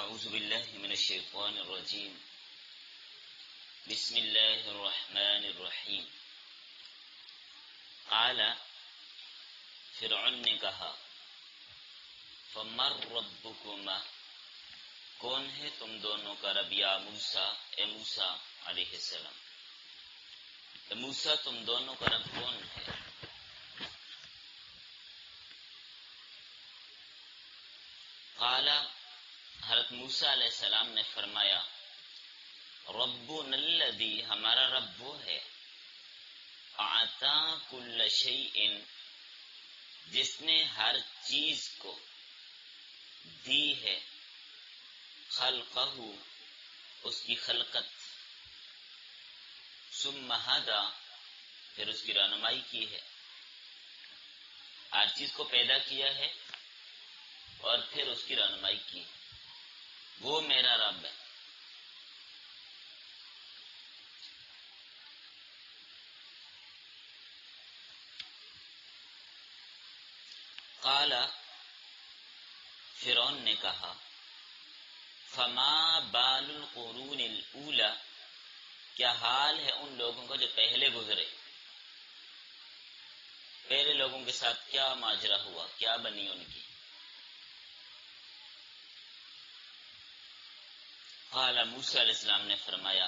أعوذ بالله من الشيطان الرجيم. بسم الله الرحمن الرحیم. قال فرعون نے کہا فمن ربکما، کون ہے تم دونوں کا رب یا موسیٰ، اے موسیٰ علیہ السلام. اے موسیٰ تم دونوں کا رب کون ہے؟ قال، حضرت موسیٰ علیہ السلام نے فرمایا ربنا الذی، ہمارا رب وہ ہے اعطا کل شیء، جس نے ہر چیز کو دی ہے، خلقہ، اس کی خلقت، ثم ہدی، پھر اس کی رہنمائی کی ہے. ہر چیز کو پیدا کیا ہے اور پھر اس کی رہنمائی کی. وہ میرا رب ہے. قال، فرعون نے کہا فما بال القرون الاولی، کیا حال ہے ان لوگوں کا جو پہلے گزرے. پہلے لوگوں کے ساتھ کیا ماجرا ہوا، کیا بنی ان کی. قال، موسیٰ علیہ السلام نے فرمایا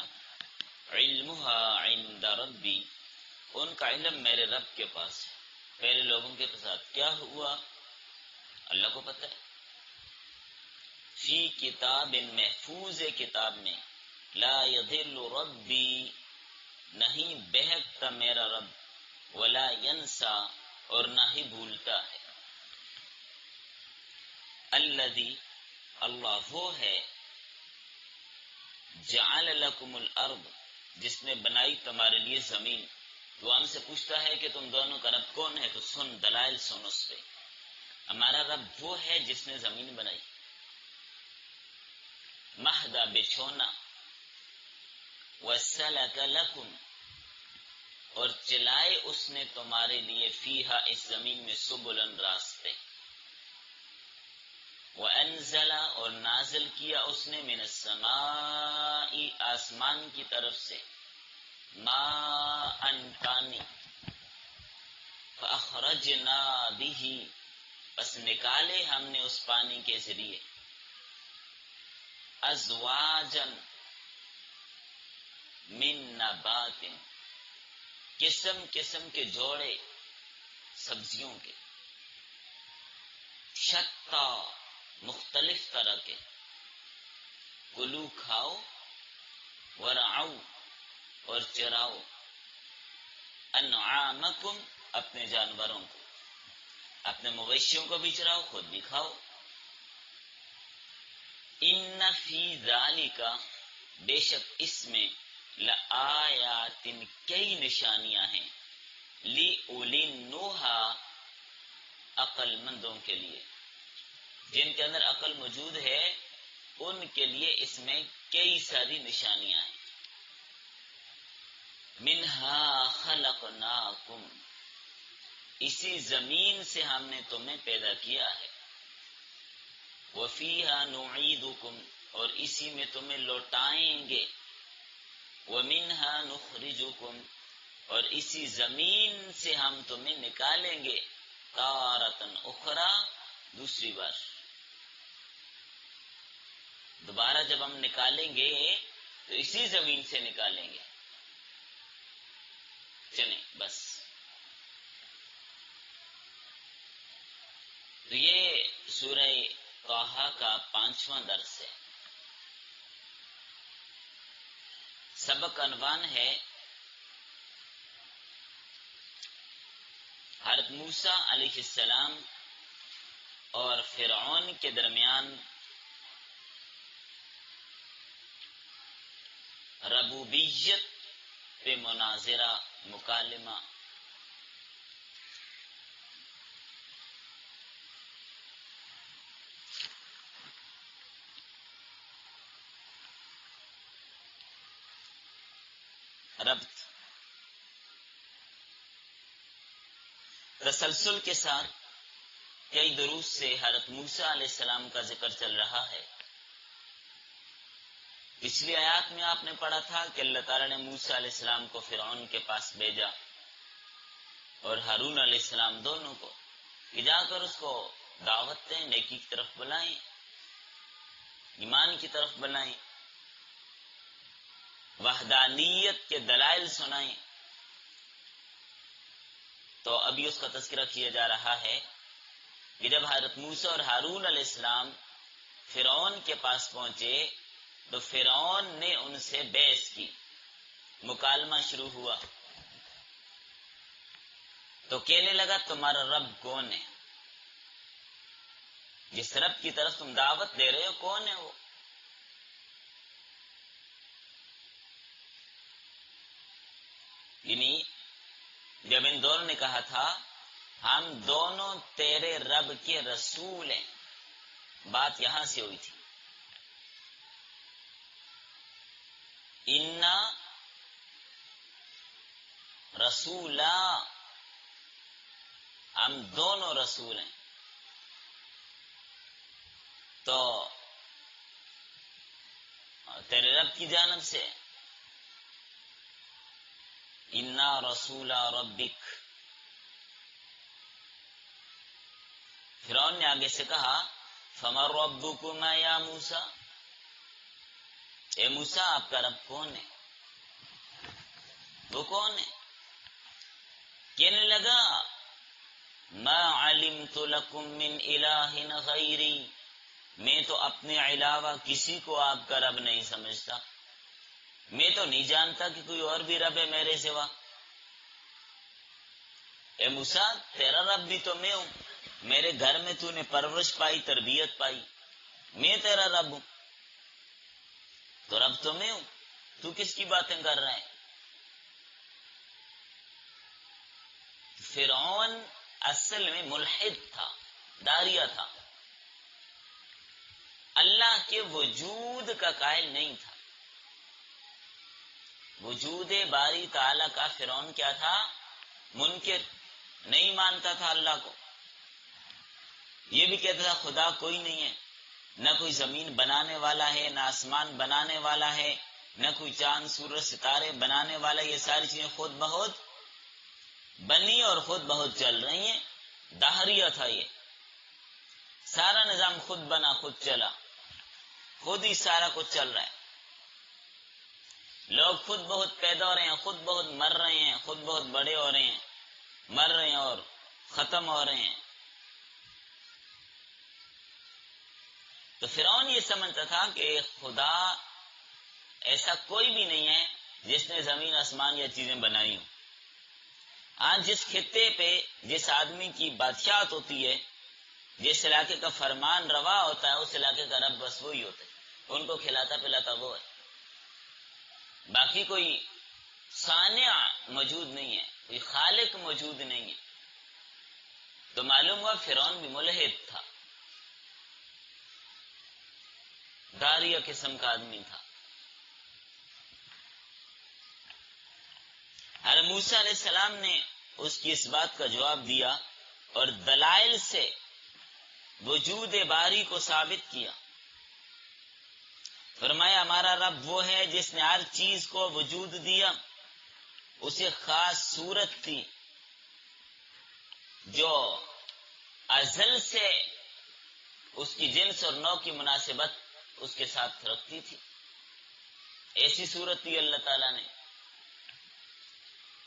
علمها عند ربی، ان کا علم میرے رب کے پاس ہے. پہلے لوگوں کے ساتھ کیا ہوا اللہ کو پتہ ہے. فی کتاب، محفوظ کتاب میں، لا یضل ربی، نہیں بہکتا میرا رب، ولا ینسا، اور نہ ہی بھولتا ہے. الذی، اللہ وہ ہے، جعل لکم الارض، جس نے بنائی تمہارے لیے زمین. تو ہم سے پوچھتا ہے کہ تم دونوں کا رب کون ہے، تو سن، دلائل سن اس پہ. ہمارا رب وہ ہے جس نے زمین بنائی. مہدا، بچھونا، وسلک لکم، اور چلائے اس نے تمہارے لیے، فیہا، اس زمین میں، سبلن، راستے. وانزل، اور نازل کیا اس نے، من السماء، آسمان کی طرف سے، ماء، پانی. فاخرجنا به، پس نکالے ہم نے اس پانی کے ذریعے، ازواجا من نبات، قسم قسم کے جوڑے سبزیوں کے، شتا، مختلف طرح کے. کلو، کھاؤ، ورعو، اور چراؤ، انعامکم، اپنے جانوروں کو، اپنے مویشیوں کو بھی چراؤ، خود بھی کھاؤ. ان فی ذالک، بے شک اس میں، لآیات، کئی نشانیاں ہیں، لی اولی النہی، عقل مندوں کے لیے، جن کے اندر عقل موجود ہے ان کے لیے اس میں کئی ساری نشانیاں ہیں. منہا خلقناکم، اسی زمین سے ہم نے تمہیں پیدا کیا ہے. وفیہا نعیدکم، اور اسی میں تمہیں لوٹائیں گے. ومنہا نخرجکم، اور اسی زمین سے ہم تمہیں نکالیں گے. تارۃ اخری، دوسری بار، دوبارہ جب ہم نکالیں گے تو اسی زمین سے نکالیں گے. چلیں بس. تو یہ سورہ طٰہٰ کا 5واں درس ہے. سبق عنوان ہے حضرت موسیٰ علیہ السلام اور فرعون کے درمیان ربوبیت پہ مناظرہ، مکالمہ. ربط، تسلسل کے ساتھ کئی دروس سے حضرت موسیٰ علیہ السلام کا ذکر چل رہا ہے پچھلی آیات میں آپ نے پڑھا تھا کہ اللہ تعالیٰ نے موسیٰ علیہ السلام کو فرعون کے پاس بھیجا اور ہارون علیہ السلام دونوں کو کہ جا کر اس کو دعوت دیں، نیکی کی طرف بلائیں، ایمان کی طرف بلائیں، وحدانیت کے دلائل سنائیں۔ تو ابھی اس کا تذکرہ کیا جا رہا ہے کہ جب حضرت موسیٰ اور ہارون علیہ السلام فرعون کے پاس پہنچے تو فرعون نے ان سے بحث کی، مکالمہ شروع ہوا، تو کہنے لگا تمہارا رب کون ہے؟ جس رب کی طرف تم دعوت دے رہے ہو کون ہے وہ؟ یعنی جب ان دونوں نے کہا تھا ہم دونوں تیرے رب کے رسول ہیں، بات یہاں سے ہوئی تھی، انا رسولا، ہم دونوں رسول ہیں۔ تو تیرے رب کی جانب سے، انا رسولا ربک۔ فرعون نے آگے سے کہا فمن ربکما یا موسیٰ، اے موسیٰ آپ کا رب کون ہے؟ وہ کون ہے؟ کہنے لگا ما علمت لکم من الہ غیری، میں تو اپنے علاوہ کسی کو آپ کا رب نہیں سمجھتا، میں تو نہیں جانتا کہ کوئی اور بھی رب ہے میرے سوا۔ اے موسیٰ تیرا رب بھی تو میں ہوں، میرے گھر میں تو نے پرورش پائی، تربیت پائی، میں تیرا رب ہوں، تو رب تو میں ہوں، تو کس کی باتیں کر رہا ہے؟ فرعون اصل میں ملحد تھا، داریہ تھا، اللہ کے وجود کا قائل نہیں تھا۔ وجود باری تعالی کا فرعون کیا تھا؟ منکر، نہیں مانتا تھا اللہ کو، یہ بھی کہتا تھا خدا کوئی نہیں ہے، نہ کوئی زمین بنانے والا ہے، نہ آسمان بنانے والا ہے، نہ کوئی چاند سورج ستارے بنانے والا، یہ ساری چیزیں خود بخود بنی اور خود بہت چل رہی ہیں۔ دہریہ تھا یہ، سارا نظام خود بنا خود چلا، خود ہی سارا کچھ چل رہا ہے، لوگ خود بہت پیدا ہو رہے ہیں، خود بہت مر رہے ہیں، خود بہت بڑے ہو رہے ہیں، مر رہے ہیں اور ختم ہو رہے ہیں۔ تو فرعون یہ سمجھتا تھا کہ خدا ایسا کوئی بھی نہیں ہے جس نے زمین آسمان یا چیزیں بنائی ہوں۔ آج جس خطے پہ جس آدمی کی بادشاہت ہوتی ہے، جس علاقے کا فرمان روا ہوتا ہے، اس علاقے کا رب بس وہی ہوتا ہے، ان کو کھلاتا پلاتا وہ ہے، باقی کوئی صانع موجود نہیں ہے، کوئی خالق موجود نہیں ہے۔ تو معلوم ہوا فرعون بھی ملحد تھا، داریہ قسم کا آدمی تھا۔ حضرت موسیٰ علیہ السلام نے اس کی اس بات کا جواب دیا اور دلائل سے وجود باری کو ثابت کیا۔ فرمایا ہمارا رب وہ ہے جس نے ہر چیز کو وجود دیا، اسے خاص صورت تھی جو ازل سے اس کی جنس اور نوع کی مناسبت اس کے ساتھ رکھتی تھی، ایسی صورت دی اللہ تعالیٰ نے۔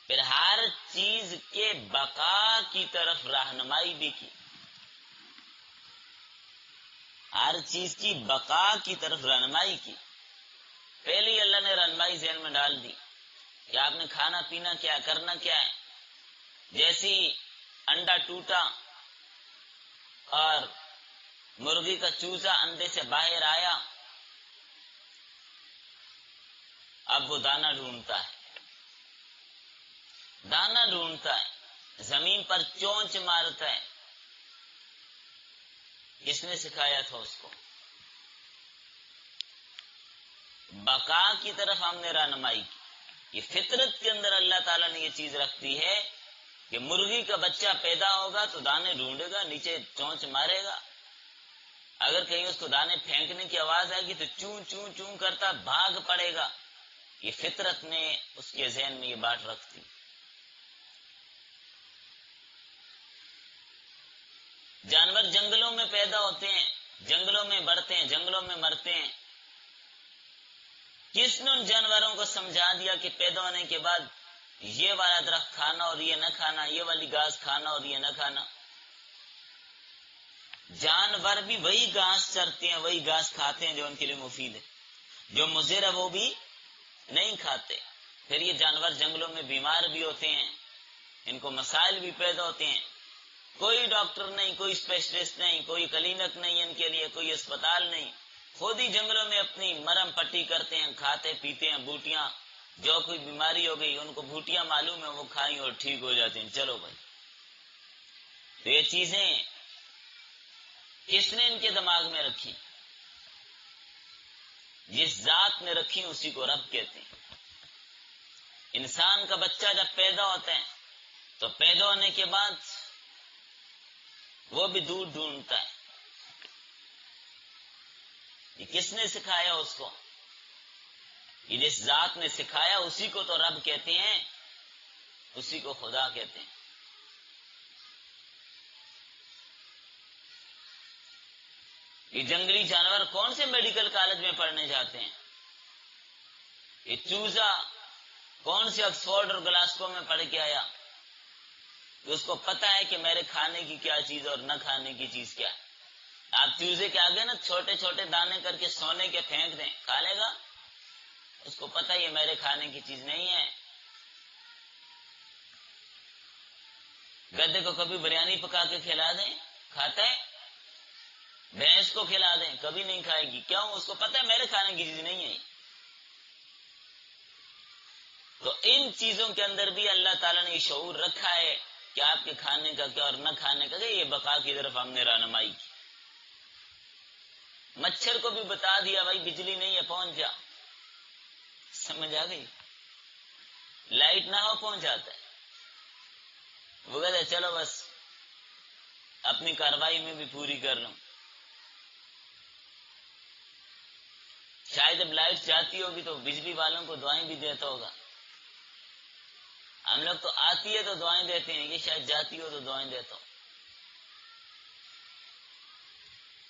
پھر ہر چیز کے بقا کی طرف رہنمائی بھی کی، ہر چیز کی بقا کی طرف رہنمائی کی۔ پہلے ہی اللہ نے رہنمائی ذہن میں ڈال دی کہ آپ نے کھانا پینا کیا ہے، کرنا کیا ہے۔ جیسی انڈا ٹوٹا اور مرغی کا چوزا اندے سے باہر آیا، اب وہ دانہ ڈھونڈتا ہے، دانہ ڈھونڈتا ہے، زمین پر چونچ مارتا ہے۔ کس نے سکھایا تھا اس کو؟ بقا کی طرف ہم نے رہنمائی کی۔ یہ فطرت کے اندر اللہ تعالیٰ نے یہ چیز رکھتی ہے کہ مرغی کا بچہ پیدا ہوگا تو دانے ڈھونڈے گا، نیچے چونچ مارے گا، اگر کہیں اس کو دانے پھینکنے کی آواز آئے گی تو چوں چوں چوں کرتا بھاگ پڑے گا. یہ فطرت نے اس کے ذہن میں یہ بات رکھتی. جانور جنگلوں میں پیدا ہوتے ہیں، جنگلوں میں بڑھتے ہیں، جنگلوں میں مرتے ہیں. کس نے ان جانوروں کو سمجھا دیا کہ پیدا ہونے کے بعد یہ والا درخت کھانا اور یہ نہ کھانا، یہ والی گھاس کھانا اور یہ نہ کھانا؟ جانور بھی وہی گھاس چرتے ہیں، وہی گھاس کھاتے ہیں جو ان کے لیے مفید ہے. جو مضر ہے وہ بھی نہیں کھاتے. پھر یہ جانور جنگلوں میں بیمار بھی ہوتے ہیں، ان کو مسائل بھی پیدا ہوتے ہیں. کوئی ڈاکٹر نہیں، کوئی اسپیشلسٹ نہیں، کوئی کلینک نہیں ان کے لیے، کوئی اسپتال نہیں. خود ہی جنگلوں میں اپنی مرم پٹی کرتے ہیں، کھاتے پیتے ہیں بوٹیاں. جو کوئی بیماری ہو گئی ان کو بوٹیاں معلوم ہے، وہ کھائیں اور ٹھیک ہو جاتے ہیں. چلو بھائی، تو یہ چیزیں کس نے ان کے دماغ میں رکھی؟ جس ذات نے رکھی اسی کو رب کہتے ہیں. انسان کا بچہ جب پیدا ہوتا ہے تو پیدا ہونے کے بعد وہ بھی دودھ ڈھونڈتا ہے. یہ کس نے سکھایا اس کو؟ یہ جس ذات نے سکھایا اسی کو تو رب کہتے ہیں، اسی کو خدا کہتے ہیں. یہ جنگلی جانور کون سے میڈیکل کالج میں پڑھنے جاتے ہیں؟ یہ چوزا کون سے آکسفورڈ اور گلاسکو میں پڑھ کے آیا کہ اس کو پتا ہے کہ میرے کھانے کی کیا چیز اور نہ کھانے کی چیز کیا ہے؟ آپ چوزے کے آگے نا چھوٹے چھوٹے دانے کر کے سونے کے پھینک دیں، کھا لے گا؟ اس کو پتا یہ میرے کھانے کی چیز نہیں ہے. گدے کو کبھی بریانی پکا کے کھلا دیں، کھاتا ہے؟ بھینس کو کھلا دیں، کبھی نہیں کھائے گی. کیوں؟ اس کو پتا ہے میرے کھانے کی چیز نہیں ہے. تو ان چیزوں کے اندر بھی اللہ تعالیٰ نے یہ شعور رکھا ہے کہ آپ کے کھانے کا کیا اور نہ کھانے کا کیا. یہ بقا کی طرف ہم نے رہنمائی کی. مچھر کو بھی بتا دیا بھائی بجلی نہیں ہے پہنچ جا. سمجھ آ گئی؟ لائٹ نہ ہو پہنچ جاتا ہے. وہ کہتے چلو بس اپنی کاروائی میں بھی پوری کر لوں. شاید اب لائٹ جاتی ہوگی تو بجلی والوں کو دعائیں بھی دیتا ہوگا. ہم لوگ تو آتی ہے تو دعائیں دیتے ہیں، یہ شاید جاتی ہو تو دعائیں دیتا ہوں.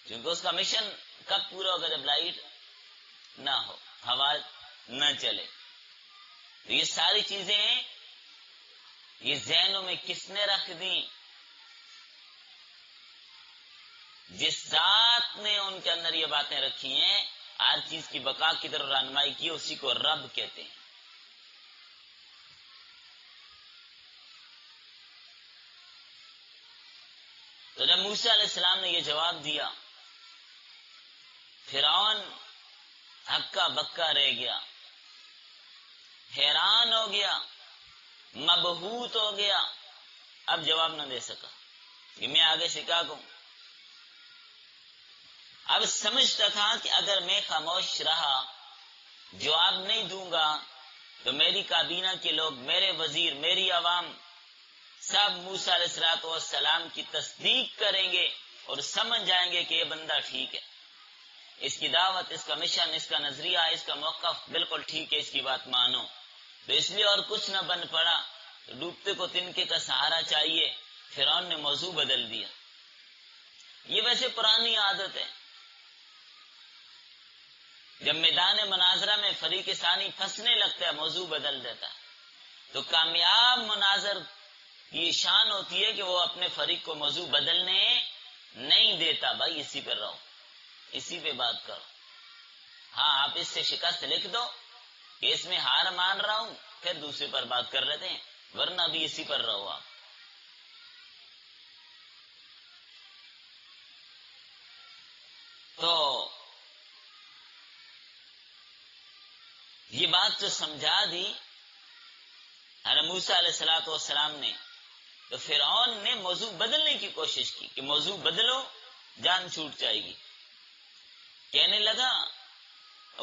کیونکہ اس کا مشن کب پورا ہوگا؟ جب لائٹ نہ ہو، ہوا نہ چلے. تو یہ ساری چیزیں یہ ذہنوں میں کس نے رکھ دیں؟ جس ذات نے ان کے اندر یہ باتیں رکھی ہیں، ہر چیز کی بقا کی طرف رہنمائی کی، اسی کو رب کہتے ہیں. تو جب موسیٰ علیہ السلام نے یہ جواب دیا، فرعون ہکا بکا رہ گیا، حیران ہو گیا، مبہوت ہو گیا. اب جواب نہ دے سکا کہ میں آگے سے کیا کہوں. اب سمجھتا تھا کہ اگر میں خاموش رہا، جواب نہیں دوں گا، تو میری کابینہ کے لوگ، میرے وزیر، میری عوام سب موسیٰ علیہ السلام کی تصدیق کریں گے اور سمجھ جائیں گے کہ یہ بندہ ٹھیک ہے، اس کی دعوت، اس کا مشن، اس کا نظریہ، اس کا موقف بالکل ٹھیک ہے، اس کی بات مانو. تو اس لیے اور کچھ نہ بن پڑا، تو ڈوبتے کو تنکے کا سہارا چاہیے. فرعون نے موضوع بدل دیا. یہ ویسے پرانی عادت ہے، جب میدان مناظرہ میں فریق ثانی پھنسنے لگتا ہے موضوع بدل دیتا ہے. تو کامیاب مناظر کی شان ہوتی ہے کہ وہ اپنے فریق کو موضوع بدلنے نہیں دیتا. بھائی اسی پر رہو، اسی پہ بات کرو. ہاں آپ اس سے شکست لکھ دو کہ اس میں ہار مان رہا ہوں، پھر دوسرے پر بات کر لیتے ہیں، ورنہ بھی اسی پر رہو آپ. تو یہ بات جو سمجھا دی حضرت موسیٰ علیہ السلام نے، تو فرعون نے موضوع بدلنے کی کوشش کی کہ موضوع بدلو، جان چھوٹ جائے گی. کہنے لگا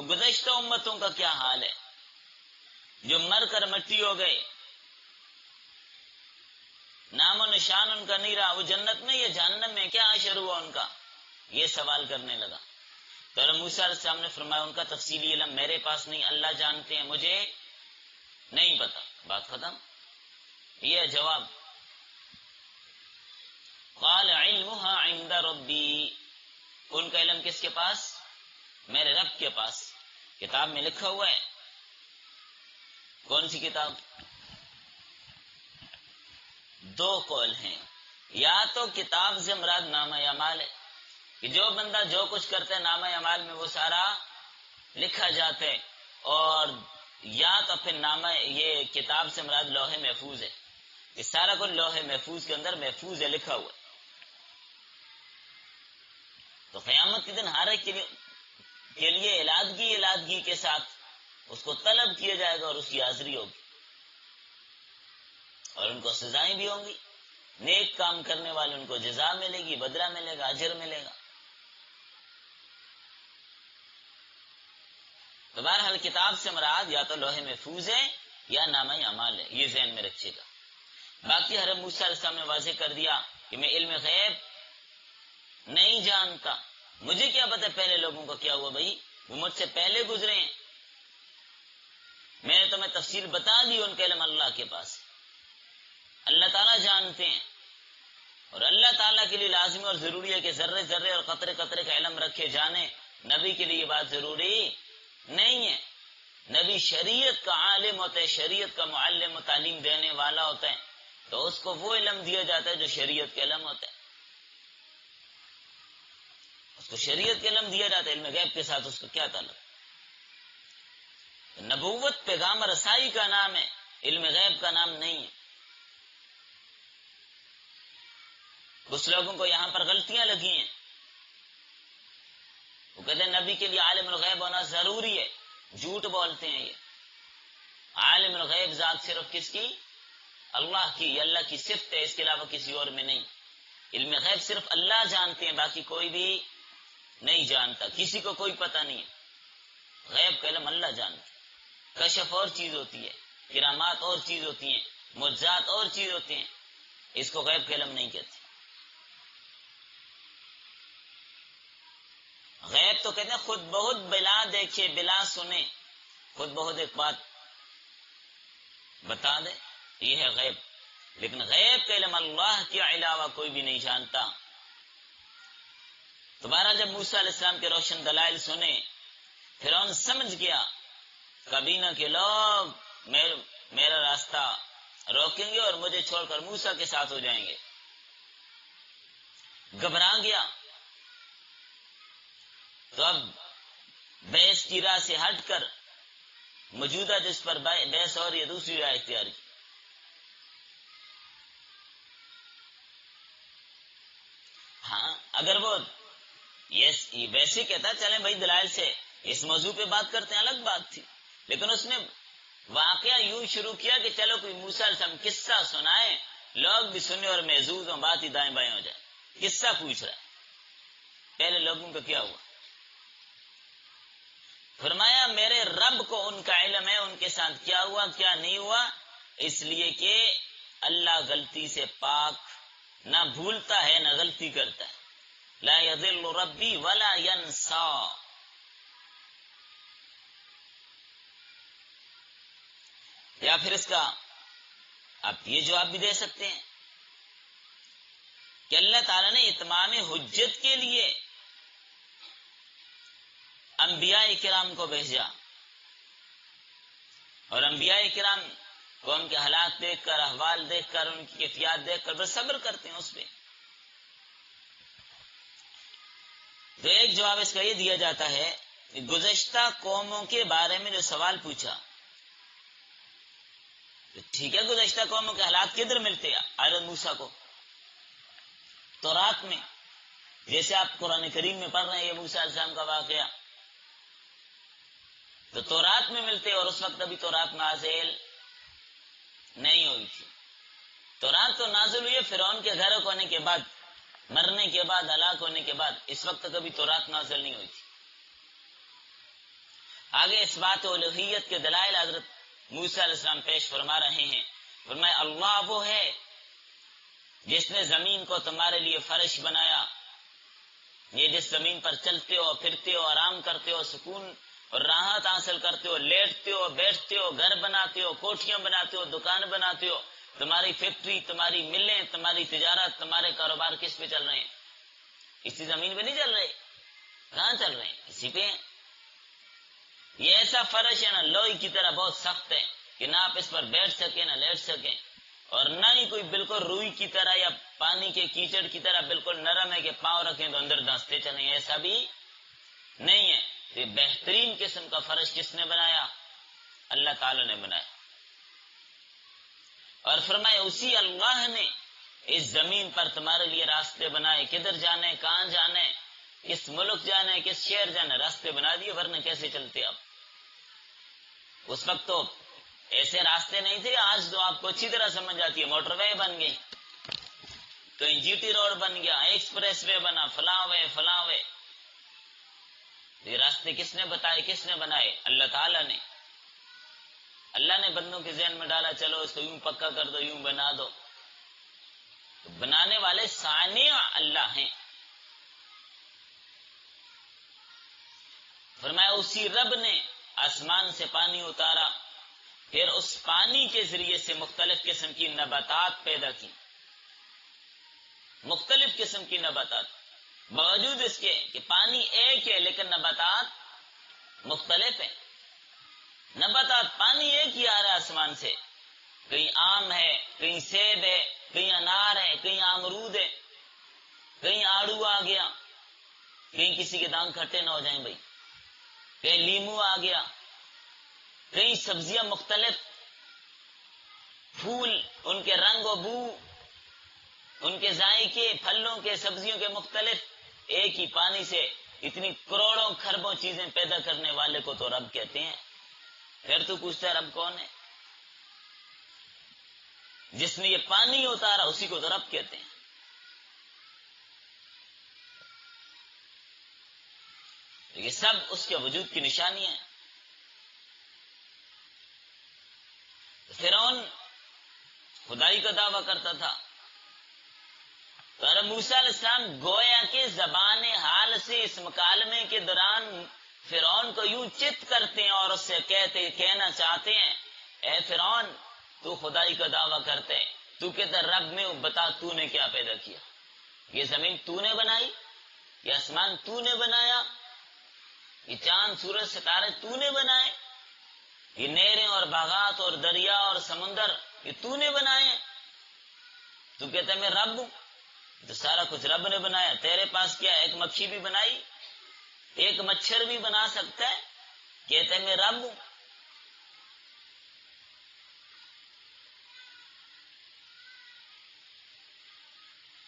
گزشتہ امتوں کا کیا حال ہے جو مر کر مٹی ہو گئے، نام و نشان ان کا نہیں رہا، وہ جنت میں یا جہنم میں، کیا حشر ہوا ان کا؟ یہ سوال کرنے لگا. تو حضرت موسیٰ علیہ السلام نے فرمایا ان کا تفصیلی علم میرے پاس نہیں، اللہ جانتے ہیں، مجھے نہیں پتا. بات ختم. یہ جواب. قال علمها عند ربی، ان کا علم کس کے پاس؟ میرے رب کے پاس. کتاب میں لکھا ہوا ہے. کون سی کتاب؟ دو قول ہیں. یا تو کتاب سے مراد نامہ اعمال ہے کہ جو بندہ جو کچھ کرتا ہے نامہ اعمال میں وہ سارا لکھا جاتا ہے، اور یا تو پھر نامہ یہ کتاب سے مراد لوح محفوظ ہے کہ سارا کچھ لوح محفوظ کے اندر محفوظ ہے، لکھا ہوا ہے. تو قیامت کے دن ہر ایک کے لیے علادگی کے ساتھ اس کو طلب کیا جائے گا اور اس کی حاضری ہوگی، اور ان کو سزائیں بھی ہوں گی. نیک کام کرنے والے ان کو جزا ملے گی، بدلہ ملے گا، اجر ملے گا. تو بہرحال کتاب سے مراد یا تو لوح محفوظ ہے یا نامہ اعمال ہے، یہ ذہن میں رکھیے گا. باقی حضرت موسیٰ علیہ السلام نے واضح کر دیا کہ میں علم غیب نہیں جانتا، مجھے کیا پتہ پہلے لوگوں کا کیا ہوا، بھائی وہ مجھ سے پہلے گزرے ہیں. میں نے تمہیں تفصیل بتا دی، ان کا علم اللہ کے پاس ہے، اللہ تعالیٰ جانتے ہیں. اور اللہ تعالیٰ کے لیے لازمی اور ضروری ہے کہ ذرے ذرے اور قطرے قطرے کا علم رکھے جانے. نبی کے لیے یہ بات ضروری نہیں ہے. نبی شریعت کا عالم ہوتا ہے، شریعت کا معلم و تعلیم دینے والا ہوتا ہے، تو اس کو وہ علم دیا جاتا ہے جو شریعت کا علم ہوتا ہے. اس کو شریعت کا علم دیا جاتا ہے، علم غیب کے ساتھ اس کا کیا تعلق؟ نبوت پیغام رسائی کا نام ہے، علم غیب کا نام نہیں ہے. کچھ لوگوں کو یہاں پر غلطیاں لگی ہیں. وہ کہتے ہیں نبی کے لیے عالم الغیب ہونا ضروری ہے، جھوٹ بولتے ہیں. یہ عالم الغیب ذات صرف کس کی؟ اللہ کی. یہ اللہ کی صفت ہے، اس کے علاوہ کسی اور میں نہیں. علم غیب صرف اللہ جانتے ہیں، باقی کوئی بھی نہیں جانتا، کسی کو کوئی پتہ نہیں ہے. غیب کا علم اللہ جانتا ہے. کشف اور چیز ہوتی ہے، کرامات اور چیز ہوتی ہیں، معجزات اور چیز ہوتی ہیں، اس کو غیب کا علم نہیں کہتے. غیب تو کہتے ہیں خود بہت بلا دیکھے بلا سنے، خود بہت ایک بات بتا دے، یہ ہے غیب. لیکن غیب کا علم اللہ کے علاوہ کوئی بھی نہیں جانتا. دوبارہ جب موسیٰ علیہ السلام کے روشن دلائل سنے، فرعون سمجھ گیا کابینہ کے لوگ میرا راستہ روکیں گے اور مجھے چھوڑ کر موسیٰ کے ساتھ ہو جائیں گے. گھبرا گیا. تو اب بحث کی راہ سے ہٹ کر موجودہ جس پر بحث اور یہ دوسری راہ اختیار کی. ہاں اگر وہ یہ ویسے کہتا چلیں بھائی دلائل سے اس موضوع پہ بات کرتے ہیں الگ بات تھی، لیکن اس نے واقعہ یوں شروع کیا کہ چلو کوئی موسیٰ علیہ السلام قصہ سنائے، لوگ بھی سنے اور محظوظ ہوں، بات ہی دائیں بائیں ہو جائے. قصہ پوچھ رہا ہے، پہلے لوگوں کا کیا ہوا؟ فرمایا میرے رب کو ان کا علم ہے ان کے ساتھ کیا ہوا کیا نہیں ہوا، اس لیے کہ اللہ غلطی سے پاک، نہ بھولتا ہے نہ غلطی کرتا ہے. لا یضل ربی ولا ینسا. یا پھر اس کا آپ یہ جواب بھی دے سکتے ہیں کہ اللہ تعالیٰ نے اتمام حجت کے لیے انبیاء کرام کو بھیجا، اور انبیاء کرام قوم کے حالات دیکھ کر، احوال دیکھ کر، ان کی کیفیات دیکھ کر بس صبر کرتے ہیں اس پہ. تو ایک جواب اس کا یہ دیا جاتا ہے کہ گزشتہ قوموں کے بارے میں جو سوال پوچھا، تو ٹھیک ہے گزشتہ قوموں کے حالات کدھر ملتے ہیں حضرت موسیٰ کو؟ تورات میں. جیسے آپ قرآن کریم میں پڑھ رہے ہیں یہ موسیٰ علیہ السلام کا واقعہ، تو تورات میں ملتے، اور اس وقت ابھی تورات نازل نہیں ہوئی تھی. تورات تو نازل ہوئی ہے فرعون کے غرق ہونے کے بعد، مرنے کے بعد، ہلاک ہونے کے بعد. اس وقت تک ابھی تورات نازل نہیں ہوئی تھی. آگے اس بات الوہیت کے دلائل حضرت موسیٰ علیہ السلام پیش فرما رہے ہیں. فرمایا اللہ وہ ہے جس نے زمین کو تمہارے لیے فرش بنایا یہ جس زمین پر چلتے ہو، پھرتے ہو، آرام کرتے ہو، سکون اور راحت حاصل کرتے ہو، لیٹتے ہو، بیٹھتے ہو، گھر بناتے ہو، کوٹھیاں بناتے ہو، دکان بناتے ہو، تمہاری فیکٹری، تمہاری ملیں، تمہاری تجارت، تمہارے کاروبار کس پہ چل رہے ہیں؟ اسی زمین پہ نہیں چل رہے؟ کہاں چل رہے ہیں؟ اسی پہ ہیں۔ یہ ایسا فرش ہے نا، لوہے کی طرح بہت سخت ہے کہ نہ آپ اس پر بیٹھ سکیں نہ لیٹ سکیں، اور نہ ہی کوئی بالکل روئی کی طرح یا پانی کے کیچڑ کی طرح بالکل نرم ہے کہ پاؤں رکھیں تو اندر دھنستے چلیں، ایسا بھی نہیں ہے۔ یہ بہترین قسم کا فرش کس نے بنایا؟ اللہ تعالی نے بنایا، اور فرمایا اسی اللہ نے اس زمین پر تمہارے لیے راستے بنائے، کدھر جانے، کہاں جانے، کس ملک جانے، کس شہر جانے، راستے بنا دیے، ورنہ کیسے چلتے آپ؟ اس وقت تو ایسے راستے نہیں تھے، آج تو آپ کو اچھی طرح سمجھ آتی ہے، موٹر وے بن گئی، کہیں جی ٹی روڈ بن گیا، ایکسپریس وے بنا، فلاں وے۔ یہ راستے کس نے بتائے، کس نے بنائے؟ اللہ تعالیٰ نے۔ اللہ نے بندوں کے ذہن میں ڈالا چلو اس کو یوں پکا کر دو، یوں بنا دو۔ بنانے والے صانع اللہ ہیں۔ فرمایا اسی رب نے آسمان سے پانی اتارا، پھر اس پانی کے ذریعے سے مختلف قسم کی نباتات پیدا کی، مختلف قسم کی نباتات، باوجود اس کے کہ پانی ایک ہے لیکن نباتات مختلف ہیں۔ نباتات پانی ایک ہی آ رہا ہے آسمان سے، کہیں آم ہے، کہیں سیب ہے، کہیں انار ہے، کہیں امرود ہے، کہیں آڑو آ گیا، کہیں کسی کے دانت کھٹے نہ ہو جائیں بھائی، کہیں لیمو آ گیا، کئی سبزیاں مختلف، پھول، ان کے رنگ و بو، ان کے ذائقے، پھلوں کے، سبزیوں کے مختلف، ایک ہی پانی سے اتنی کروڑوں کھربوں چیزیں پیدا کرنے والے کو تو رب کہتے ہیں۔ پھر تو پوچھتا ہے رب کون ہے؟ جس نے یہ پانی اتارا اسی کو تو رب کہتے ہیں۔ یہ سب اس کے وجود کی نشانی ہے۔ فرعون خدائی کا دعویٰ کرتا تھا، تو حضرت موسیٰ علیہ السلام گویا کہ زبان حال سے اس مکالمے کے دوران فرعون کو یوں چت کرتے ہیں اور اس سے کہنا چاہتے ہیں، اے فرعون تو خدائی کا دعویٰ کرتے، تو کہتا رب میں بتا تو نے کیا پیدا کیا؟ یہ زمین تو نے بنائی، یہ آسمان تو نے بنایا، یہ چاند سورج ستارے تو نے بنائے، یہ نہریں اور باغات اور دریا اور سمندر یہ تو نے بنائے؟ تو کہتا ہے میں رب ہوں، تو سارا کچھ رب نے بنایا، تیرے پاس کیا ہے؟ ایک مکھی بھی بنائی، ایک مچھر بھی بنا سکتا ہے؟ کہتا ہے میں رب ہوں۔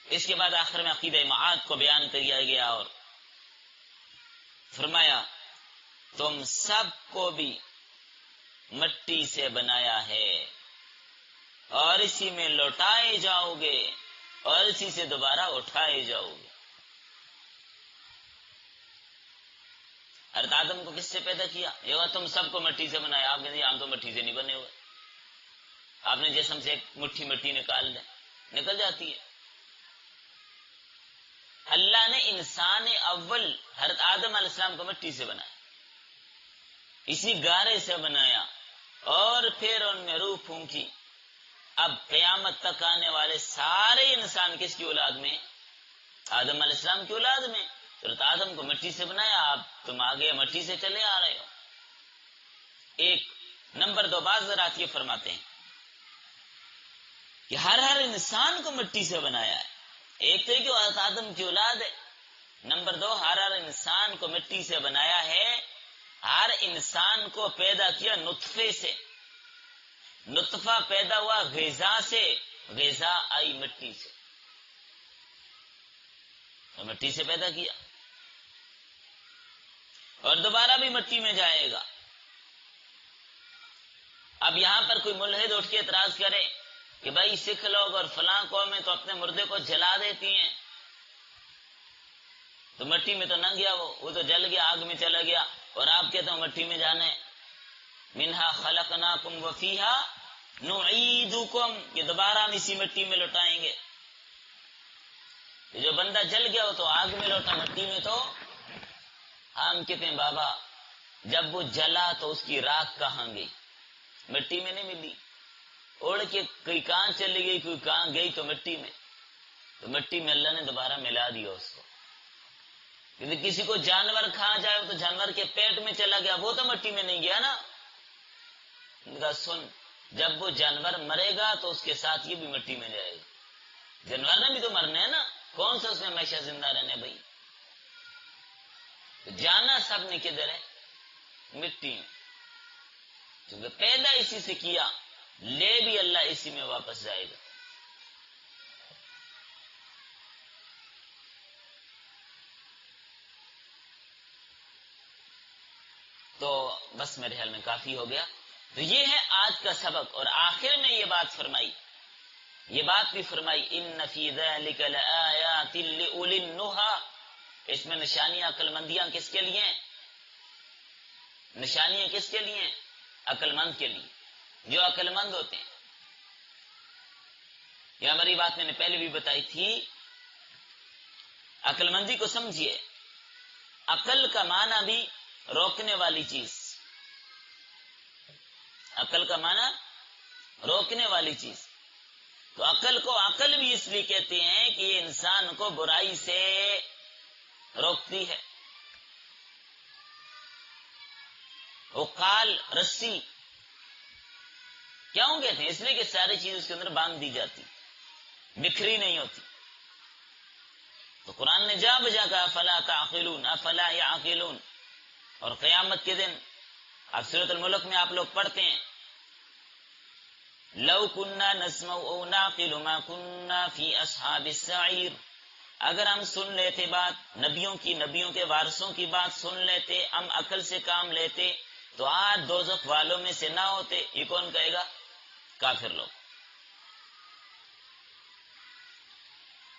اس کے بعد آخر میں عقیدہ معاد کو بیان کیا گیا اور فرمایا تم سب کو بھی مٹی سے بنایا ہے اور اسی میں لوٹائے جاؤ گے اور اسی سے دوبارہ اٹھائے جاؤ گے۔ حضرت آدم کو کس سے پیدا کیا؟ یہ تم سب کو مٹی سے بنایا، آپ کہتے ہیں ہم تو مٹی سے نہیں بنے ہوئے، آپ نے جسم سے ایک مٹھی مٹی نکل جاتی ہے۔ اللہ نے انسان اول حضرت آدم علیہ السلام کو مٹی سے بنایا، اسی گارے سے بنایا، اور پھر ان میں روح پھونکی۔ اب قیامت تک آنے والے سارے انسان کس کی اولاد میں؟ آدم علیہ السلام کی اولاد میں۔ حضرت آدم کو مٹی سے بنایا، آپ تم آگے مٹی سے چلے آ رہے ہو۔ ایک نمبر دو بعض حضرات یہ فرماتے ہیں کہ ہر انسان کو مٹی سے بنایا ہے، ایک تو کہ حضرت آدم کی اولاد ہے، نمبر دو ہر انسان کو مٹی سے بنایا ہے، ہر انسان کو پیدا کیا نطفے سے، نطفہ پیدا ہوا غذا سے، غذا آئی مٹی سے، تو مٹی سے پیدا کیا اور دوبارہ بھی مٹی میں جائے گا۔ اب یہاں پر کوئی ملحد اٹھ کے اعتراض کرے کہ بھائی سکھ لوگ اور فلاں قومیں تو اپنے مردے کو جلا دیتی ہیں، تو مٹی میں تو نہ گیا، وہ تو جل گیا، آگ میں چلا گیا، اور آپ کہتے ہو مٹی میں جانے، منہا خلقناکم وفیہا نعیدکم، یہ دوبارہ ہم اسی مٹی میں لوٹائیں گے۔ جو بندہ جل گیا وہ تو آگ میں لوٹا، مٹی میں تو ہم کہتے ہیں بابا جب وہ جلا تو اس کی راکھ کہاں گئی؟ مٹی میں نہیں ملی، اڑ کے کوئی کہاں چلی گئی، کوئی کہاں گئی تو مٹی میں، تو مٹی میں اللہ نے دوبارہ ملا دیا اس کو۔ کیونکہ کسی کو جانور کھا جائے تو جانور کے پیٹ میں چلا گیا، وہ تو مٹی میں نہیں گیا نا۔ ان کا سن، جب وہ جانور مرے گا تو اس کے ساتھ یہ بھی مٹی میں جائے گا، جانور نے بھی تو مرنا ہے نا، کون سا اس میں ہمیشہ زندہ رہنے بھائی؟ تو جانا سب نے کدھر ہے؟ مٹی میں، کیونکہ پیدا اسی سے کیا، لے بھی اللہ اسی میں واپس جائے گا۔ تو بس میرے خیال میں کافی ہو گیا۔ تو یہ ہے آج کا سبق، اور آخر میں یہ بات فرمائی، یہ بات بھی فرمائی ان فی ذلک لآیات لأولی النہی، اس میں نشانیاں، عقل مندیاں کس کے لیے ہیں؟ نشانیاں کس کے لیے ہیں؟ عقل مند کے لیے، جو عقل مند ہوتے ہیں۔ یہ ہماری بات میں نے پہلے بھی بتائی تھی، عقل مندی کو سمجھیے، عقل کا معنی بھی روکنے والی چیز، عقل کا معنی روکنے والی چیز۔ تو عقل کو عقل بھی اس لیے کہتے ہیں کہ یہ انسان کو برائی سے روکتی ہے۔ عقال، رسی کیوں کہتے ہیں؟ اس لیے کہ ساری چیز اس کے اندر باندھ دی جاتی، بکھری نہیں ہوتی۔ تو قرآن نے جا بجا کہا افلا تعقلون، افلا یعقلون۔ اور قیامت کے دن اب سورۃ الملک میں آپ لوگ پڑھتے ہیں لو کننا نسمع او نعقل ما کننا فی اصحاب السعیر، اگر ہم سن لیتے بات نبیوں کی، نبیوں کے وارثوں کی بات سن لیتے، ہم عقل سے کام لیتے تو آج دوزخ والوں میں سے نہ ہوتے۔ یہ کون کہے گا؟ کافر لوگ۔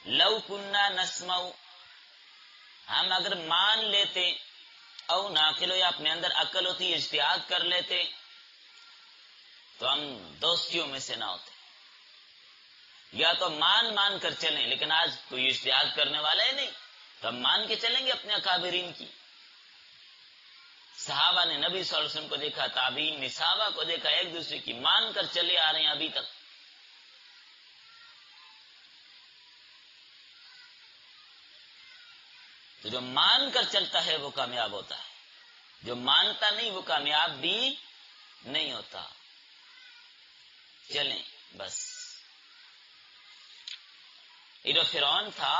لو کننا نسمع، ہم اگر مان لیتے، او ناقل، یا اپنے اندر عقل ہوتی، اجتہاد کر لیتے تو ہم دوستیوں میں سے نہ ہوتے۔ یا تو مان کر چلیں، لیکن آج کوئی اجتہاد کرنے والا ہے نہیں، تو ہم مان کے چلیں گے اپنے اکابرین کی۔ صحابہ نے نبی صلی اللہ علیہ وسلم کو دیکھا، تابعین نے صحابہ کو دیکھا، ایک دوسرے کی مان کر چلے آ رہے ہیں ابھی تک۔ تو جو مان کر چلتا ہے وہ کامیاب ہوتا ہے، جو مانتا نہیں وہ کامیاب بھی نہیں ہوتا۔ چلیں بس۔ یہ جو فرعون تھا،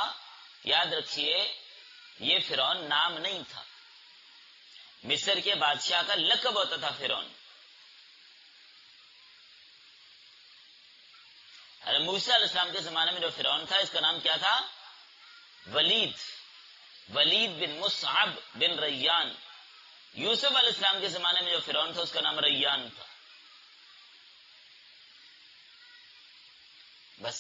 یاد رکھیے یہ فرعون نام نہیں تھا، مصر کے بادشاہ کا لقب ہوتا تھا فرعون۔ حضرت موسیٰ علیہ السلام کے زمانے میں جو فرعون تھا اس کا نام کیا تھا؟ ولید بن مصعب بن ریان۔ یوسف علیہ السلام کے زمانے میں جو فرعون تھا اس کا نام ریان تھا۔ بس